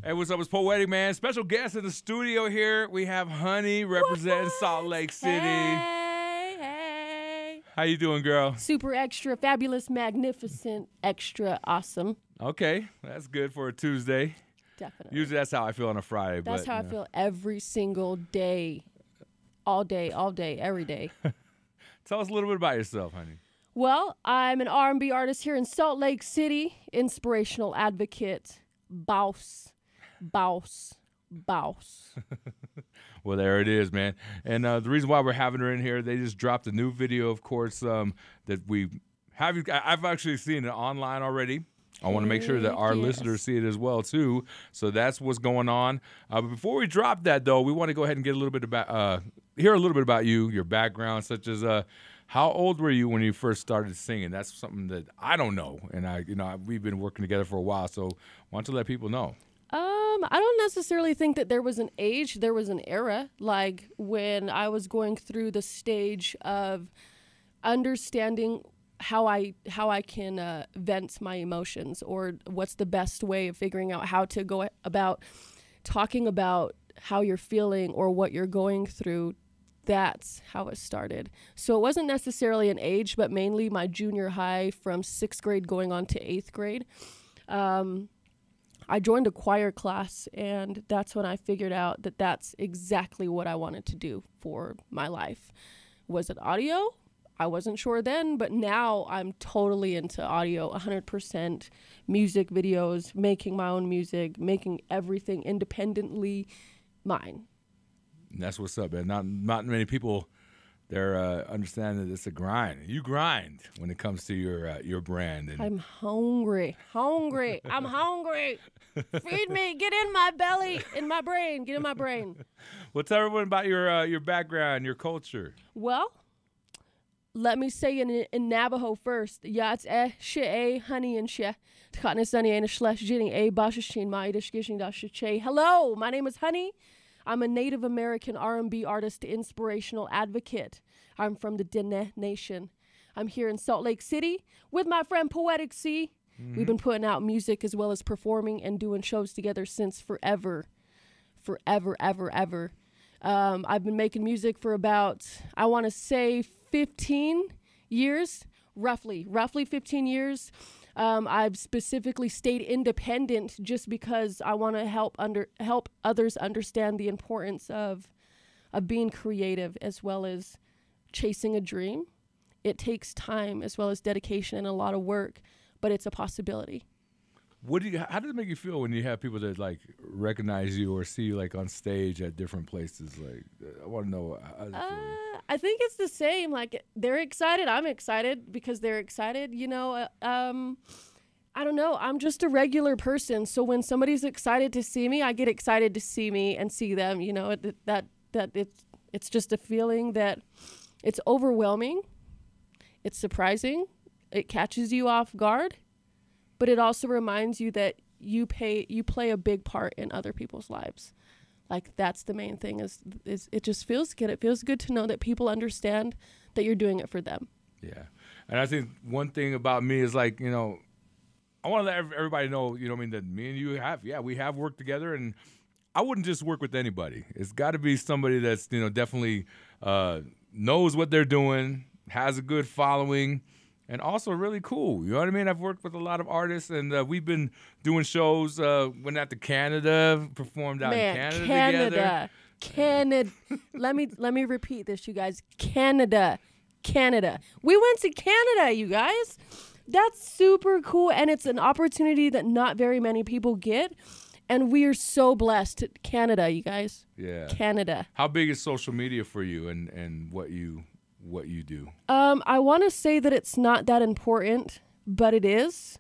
Hey, what's up? It's Poetik, man. Special guest in the studio here. We have Honey representing Salt Lake City. Hey. How you doing, girl? Super extra, fabulous, magnificent, extra awesome. Okay, that's good for a Tuesday. Definitely. Usually that's how I feel on a Friday. That's how I feel every single day. All day, every day. Tell us a little bit about yourself, honey. Well, I'm an R&B artist here in Salt Lake City, inspirational advocate, boss. Well, there it is, man. And the reason why we're having her in here, they just dropped a new video, of course, that we have. I've actually seen it online already. I want to make sure that our listeners see it as well, too. So that's what's going on. But before we drop that, though, we want to go ahead and get a little bit about, hear a little bit about you, your background, such as how old were you when you first started singing? That's something that I don't know, and we've been working together for a while. So why don't you let people know? I don't necessarily think that there was an age, there was an era, like when I was going through the stage of understanding how I can vent my emotions, or what's the best way of figuring out how to go about talking about how you're feeling or what you're going through. That's how it started. So it wasn't necessarily an age, but mainly my junior high from 6th grade going on to 8th grade. I joined a choir class, and that's when I figured out that that's exactly what I wanted to do for my life. Was it audio? I wasn't sure then, but now I'm totally into audio, 100%, music videos, making my own music, making everything independently mine. And that's what's up, man. Not many people they're understand that it's a grind. You grind when it comes to your brand. And I'm hungry. I'm hungry. Feed me. Get in my belly, in my brain. Get in my brain. Well, tell everyone about your background, your culture. Well, let me say in Navajo first. Ja, it's she honey and she. Hello, my name is Honey. I'm a Native American R&B artist, inspirational advocate. I'm from the Dene Nation. I'm here in Salt Lake City with my friend Poetik C. Mm-hmm. We've been putting out music as well as performing and doing shows together since forever. I've been making music for about, I want to say 15 years, roughly 15 years. I've specifically stayed independent just because I want to help others understand the importance of being creative as well as chasing a dream. It takes time as well as dedication and a lot of work, but it's a possibility. How does it make you feel when you have people that like recognize you or see you like on stage at different places? Like, I want to know how does it feel? I think it's the same. Like, they're excited. I'm excited because they're excited. You know, I don't know. I'm just a regular person. So when somebody's excited to see me, I get excited to see me and see them. You know, that it's just a feeling that it's overwhelming. It's surprising. It catches you off guard. But it also reminds you that you play a big part in other people's lives. Like, that's the main thing is it just feels good. It feels good to know that people understand that you're doing it for them. Yeah. And I think one thing about me is like, you know, I want to let everybody know, you know what I mean, that me and you we have worked together, and I wouldn't just work with anybody. It's got to be somebody that's, you know, definitely knows what they're doing, has a good following, and also really cool. You know what I mean? I've worked with a lot of artists, and we've been doing shows. Went out to Canada, performed out in Canada together. Canada. Let me repeat this, you guys. Canada. We went to Canada, you guys. That's super cool, and it's an opportunity that not very many people get, and we are so blessed. Canada, you guys. Yeah. Canada. How big is social media for you, and what you do? I want to say that it's not that important, but it is.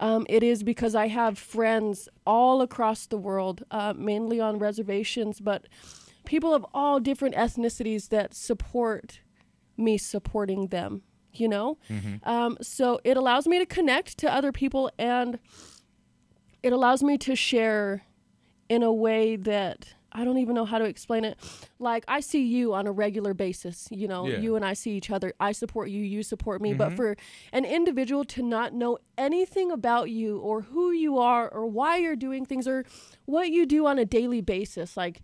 It is because I have friends all across the world, mainly on reservations, but people of all different ethnicities that support me supporting them, you know? Mm-hmm. So it allows me to connect to other people, and it allows me to share in a way that I don't even know how to explain it. Like, I see you on a regular basis, you know, you and I see each other. I support you, you support me. But for an individual to not know anything about you or who you are or why you're doing things or what you do on a daily basis, like,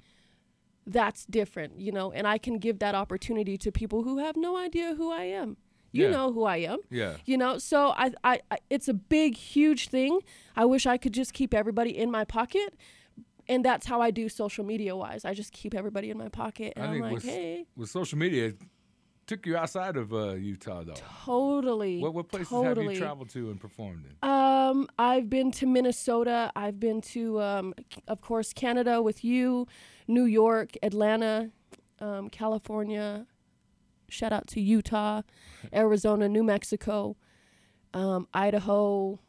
that's different, you know, and I can give that opportunity to people who have no idea who I am. You know who I am. Yeah. You know, so I it's a big, huge thing. I wish I could just keep everybody in my pocket. And that's how I do social media wise. I just keep everybody in my pocket. And I'm like, hey. With social media, it took you outside of Utah, though. Totally. What places have you traveled to and performed in? I've been to Minnesota. I've been to, of course, Canada with you, New York, Atlanta, California. Shout out to Utah, Arizona, New Mexico, Idaho,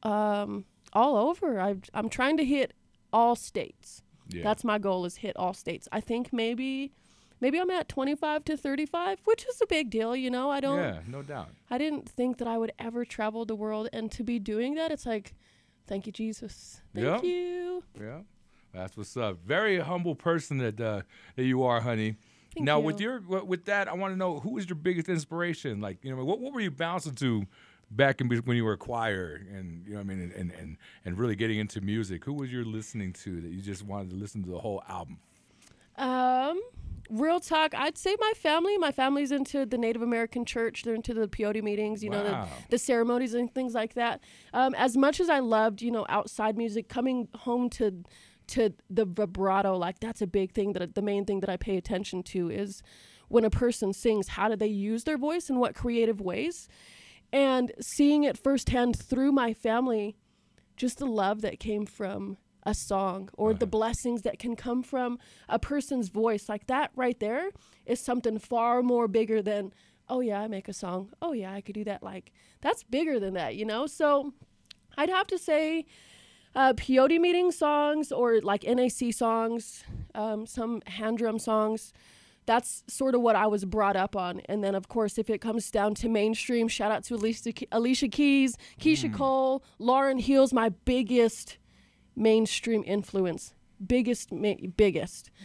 all over. I'm trying to hit all states. Yeah. That's my goal, is hit all states. I think maybe I'm at 25 to 35, which is a big deal, you know. Yeah, no doubt. I didn't think that I would ever travel the world, and to be doing that, it's like, thank you, Jesus. Thank you. Yeah, that's what's up. Very humble person that you are, honey. Thank now, you. with that, I want to know, who was your biggest inspiration? Like, you know, what were you bouncing to back when you were a choir, and, you know what I mean, and really getting into music? Who was you listening to that you just wanted to listen to the whole album? Real talk, I'd say my family. My family's into the Native American church. They're into the peyote meetings, you know, the ceremonies and things like that. As much as I loved, you know, outside music, coming home to the vibrato, like, that's a big thing, that the main thing that I pay attention to is when a person sings, how do they use their voice and what creative ways? And seeing it firsthand through my family, just the love that came from a song, or the blessings that can come from a person's voice, like that right there is something far more bigger than, oh yeah, I make a song. Oh yeah, I could do that. Like, that's bigger than that, you know? So I'd have to say peyote meeting songs, or like NAC songs, some hand drum songs. That's sort of what I was brought up on. And then, of course, if it comes down to mainstream, shout out to Alicia Keys, Keisha Cole, Lauryn Hill's my biggest mainstream influence. Biggest.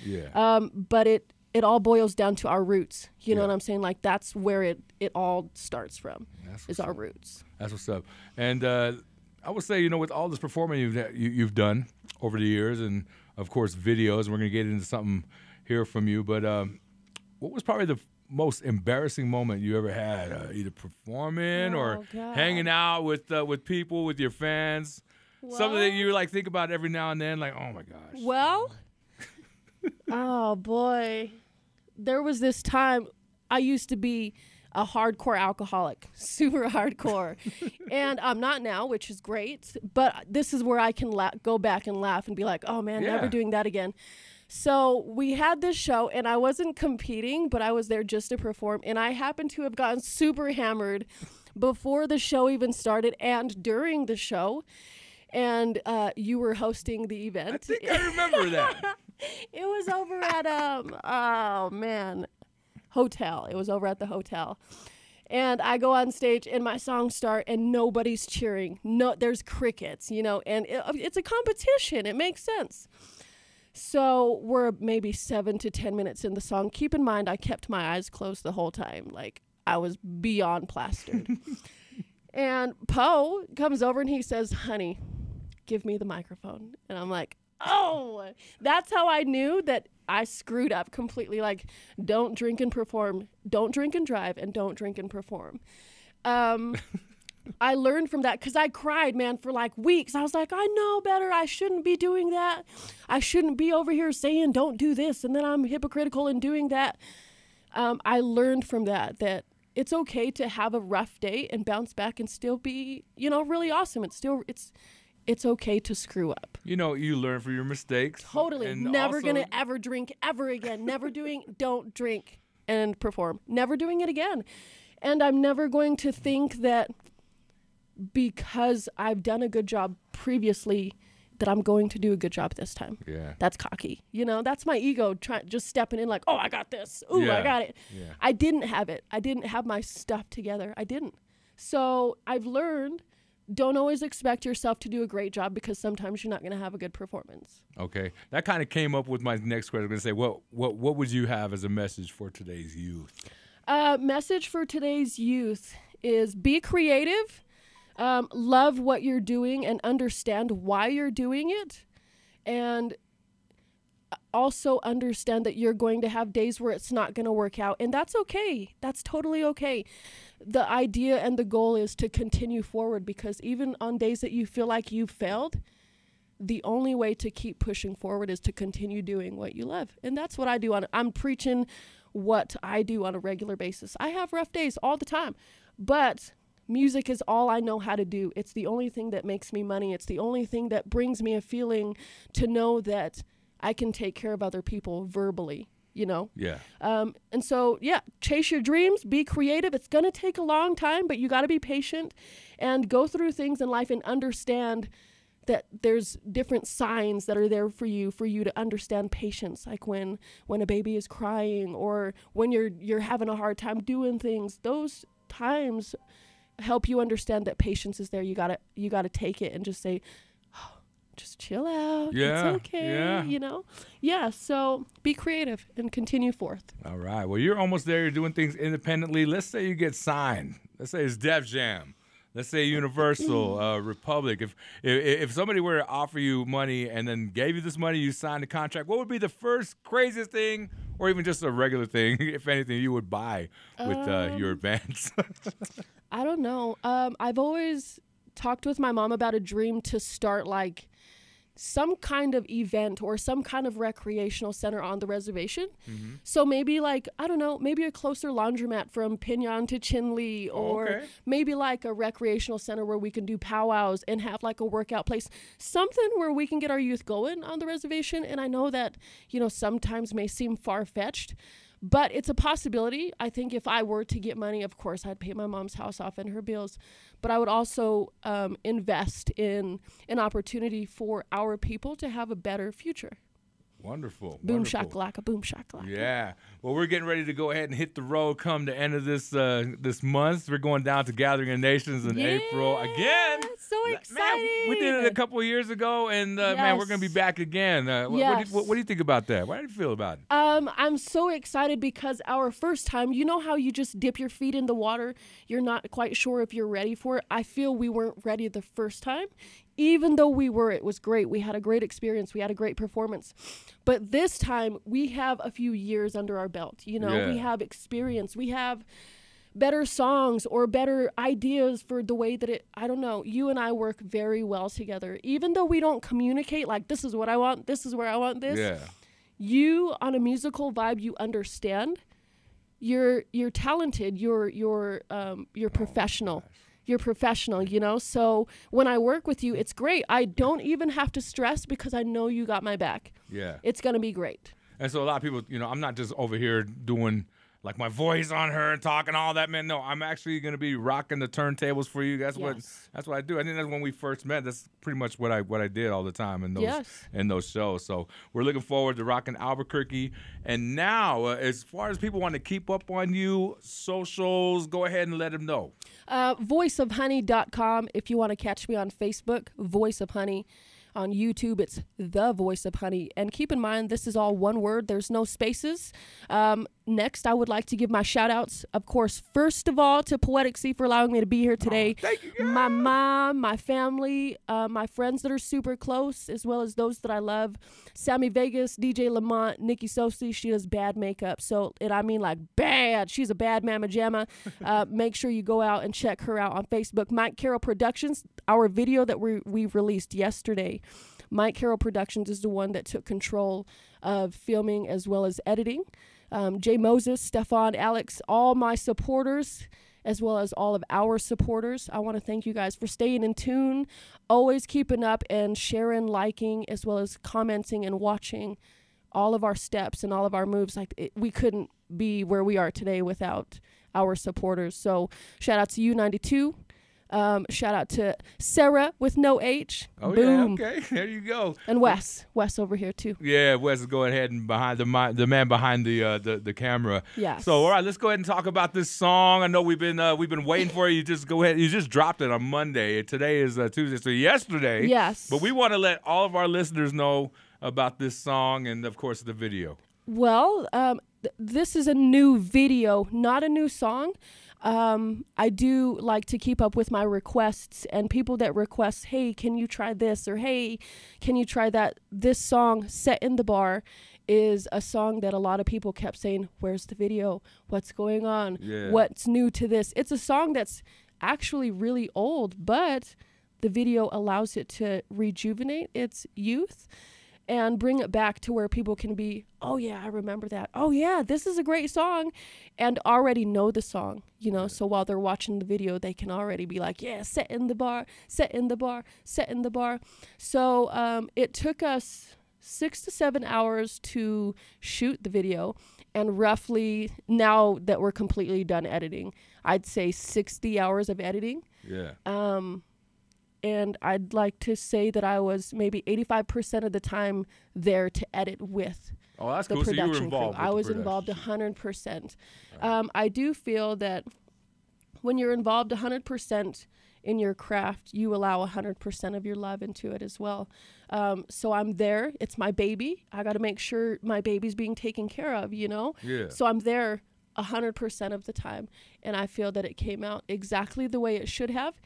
Yeah. But it all boils down to our roots. You know what I'm saying? Like, that's where it all starts from, is our roots. That's what's up. And I would say, you know, with all this performing you've done over the years, and, of course, videos, and we're going to get into something here from you, but what was probably the most embarrassing moment you ever had, either performing or hanging out with people, with your fans? Well, something that you, like, think about every now and then, like, oh my gosh. Well, oh boy, there was this time I used to be a hardcore alcoholic, super hardcore, and I'm not now, which is great. But this is where I can go back and laugh and be like, oh man, never doing that again. So we had this show, and I wasn't competing, but I was there just to perform. And I happened to have gotten super hammered before the show even started and during the show. And you were hosting the event. I think I remember that. It was over at hotel. It was over at the hotel. And I go on stage, and my songs start, and nobody's cheering. No, there's crickets, you know, and it's a competition. It makes sense. So we're maybe 7 to 10 minutes in the song. Keep in mind, I kept my eyes closed the whole time. Like, I was beyond plastered. And Poe comes over and he says, honey, give me the microphone. And I'm like, oh, that's how I knew that I screwed up completely. Like, don't drink and perform, don't drink and drive, and don't drink and perform. I learned from that, because I cried, man, for like weeks. I was like, I know better. I shouldn't be doing that. I shouldn't be over here saying don't do this, and then I'm hypocritical in doing that. I learned from that it's okay to have a rough day and bounce back and still be, you know, really awesome. It's okay to screw up. You know, you learn from your mistakes. Totally. And never going to ever drink ever again. Don't drink and perform. Never doing it again. And I'm never going to think that because I've done a good job previously that I'm going to do a good job this time. Yeah. That's cocky. You know, that's my ego just stepping in like, oh, I got this. Ooh, I got it. Yeah. I didn't have it. I didn't have my stuff together. I didn't. So I've learned don't always expect yourself to do a great job because sometimes you're not going to have a good performance. Okay. That kind of came up with my next question. I was going to say, what would you have as a message for today's youth? Message for today's youth is be creative, love what you're doing and understand why you're doing it, and also understand that you're going to have days where it's not going to work out, and that's okay. That's totally okay. The idea and the goal is to continue forward, because even on days that you feel like you've failed, the only way to keep pushing forward is to continue doing what you love. And that's what I do. I'm preaching what I do on a regular basis. I have rough days all the time, but music is all I know how to do. It's the only thing that makes me money. It's the only thing that brings me a feeling to know that I can take care of other people verbally, you know? Yeah. And so, yeah, chase your dreams, be creative. It's going to take a long time, but you got to be patient and go through things in life and understand that there's different signs that are there for you to understand patience, like when a baby is crying or when you're having a hard time doing things. Those times help you understand that patience is there. You gotta take it and just say, oh, just chill out. Yeah, it's okay. yeah. You know? Yeah, so be creative and continue forth. All right. Well, you're almost there. You're doing things independently. Let's say you get signed. Let's say it's Def Jam. Let's say Universal, Republic. If somebody were to offer you money and then gave you this money, you signed a contract, what would be the first craziest thing, or even just a regular thing, if anything, you would buy with your advance? I don't know. I've always talked with my mom about a dream to start like some kind of event or some kind of recreational center on the reservation. Mm-hmm. So maybe like, I don't know, maybe a closer laundromat from Pinyon to Chinle, or maybe like a recreational center where we can do powwows and have like a workout place, something where we can get our youth going on the reservation. And I know that, you know, sometimes may seem far-fetched, but it's a possibility. I think if I were to get money, of course, I'd pay my mom's house off and her bills. But I would also invest in an opportunity for our people to have a better future. Wonderful. Boom wonderful. shakalaka, boom shakalaka. Yeah. Well, we're getting ready to go ahead and hit the road come the end of this this month. We're going down to Gathering of Nations in April again. So exciting. Man, we did it a couple of years ago, and man, we're going to be back again. What do you think about that? What do you feel about it? I'm so excited because our first time, you know how you just dip your feet in the water? You're not quite sure if you're ready for it. I feel we weren't ready the first time. Even though we were, it was great. We had a great experience. We had a great performance. But this time, we have a few years under our belt. You know, we have experience. We have better songs or better ideas for the way that I don't know. You and I work very well together. Even though we don't communicate like, this is what I want, this is where I want this. Yeah. You, on a musical vibe, you understand. You're talented. You're professional. Gosh. You're professional, you know? So when I work with you, it's great. I don't even have to stress because I know you got my back. Yeah. It's going to be great. And so a lot of people, you know, I'm not just over here doing like my voice on her and talking all that, man. No, I'm actually going to be rocking the turntables for you. That's what I do. I think that's when we first met. That's pretty much what I did all the time in those shows. So we're looking forward to rocking Albuquerque. And now, as far as people want to keep up on you, socials, go ahead and let them know. Voiceofhoney.com. If you want to catch me on Facebook, Voice of Honey. On YouTube, it's The Voice of Honey. And keep in mind, this is all one word. There's no spaces. Next, I would like to give my shout-outs, of course, first of all, to Poetik for allowing me to be here today. Oh, thank you. My mom, my family, my friends that are super close, as well as those that I love. Sammy Vegas, DJ Lamont, Nikki Sosi, she does bad makeup. So, and I mean like bad. She's a bad mama jamma. Make sure you go out and check her out on Facebook. Mike Carroll Productions, our video that we released yesterday. Mike Carroll Productions is the one that took control of filming as well as editing. Jay Moses, Stefan, Alex, all my supporters, as well as all of our supporters. I want to thank you guys for staying in tune, always keeping up and sharing, liking, as well as commenting and watching all of our steps and all of our moves. We couldn't be where we are today without our supporters. So shout out to you, 92. Shout out to Sarah with no H. Oh, Boom. yeah, okay. There you go. And Wes over here too. Yeah, Wes is going ahead and behind the man behind the camera. Yes. So all right, let's go ahead and talk about this song. I know we've been waiting for it. You just go ahead. You just dropped it on Monday. Today is Tuesday. So yesterday. Yes. But we want to let all of our listeners know about this song and of course the video. Well, this is a new video, not a new song. I do like to keep up with my requests, and people that request, hey, can you try this? Or hey, can you try that? This song, Set in the Bar, is a song that a lot of people kept saying, where's the video? What's going on? Yeah. What's new to this? It's a song that's actually really old, but the video allows it to rejuvenate its youth and bring it back to where people can be, oh yeah, I remember that. Oh yeah, this is a great song, and already know the song, you know. So while they're watching the video, they can already be like, yeah, set in the bar, set in the bar, set in the bar. So it took us 6 to 7 hours to shoot the video, and roughly, now that we're completely done editing, I'd say 60 hours of editing. Yeah. And I'd like to say that I was maybe 85% of the time there to edit with that's the cool. So you were production involved crew. with I the was production. involved 100%. I do feel that when you're involved 100% in your craft, you allow 100% of your love into it as well. So I'm there. It's my baby. I got to make sure my baby's being taken care of, you know? Yeah. So I'm there 100% of the time. And I feel that it came out exactly the way it should have.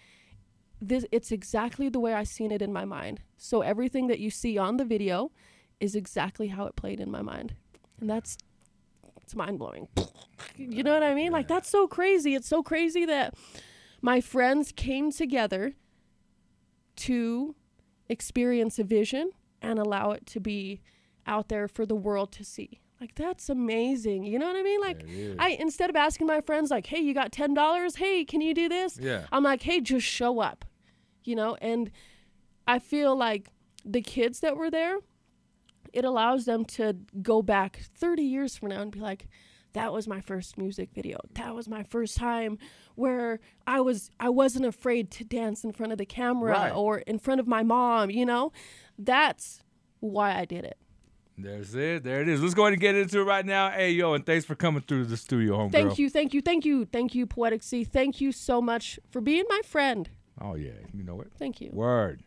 It's exactly the way I seen it in my mind. So everything that you see on the video is exactly how it played in my mind. And it's mind-blowing. You know what I mean? Like, that's so crazy. It's so crazy that my friends came together to experience a vision and allow it to be out there for the world to see. Like, that's amazing. You know what I mean? Like, instead of asking my friends, like, hey, you got $10? Hey, can you do this? Yeah. I'm like, hey, just show up, you know? And I feel like the kids that were there, it allows them to go back 30 years from now and be like, that was my first music video. That was my first time where I wasn't afraid to dance in front of the camera or in front of my mom, you know? That's why I did it. There's it. There it is. Let's go ahead and get into it right now. Hey, yo, and thanks for coming through the studio, homegirl. Thank you, Poetik. Thank you so much for being my friend. Oh, yeah. You know it. Thank you. Word.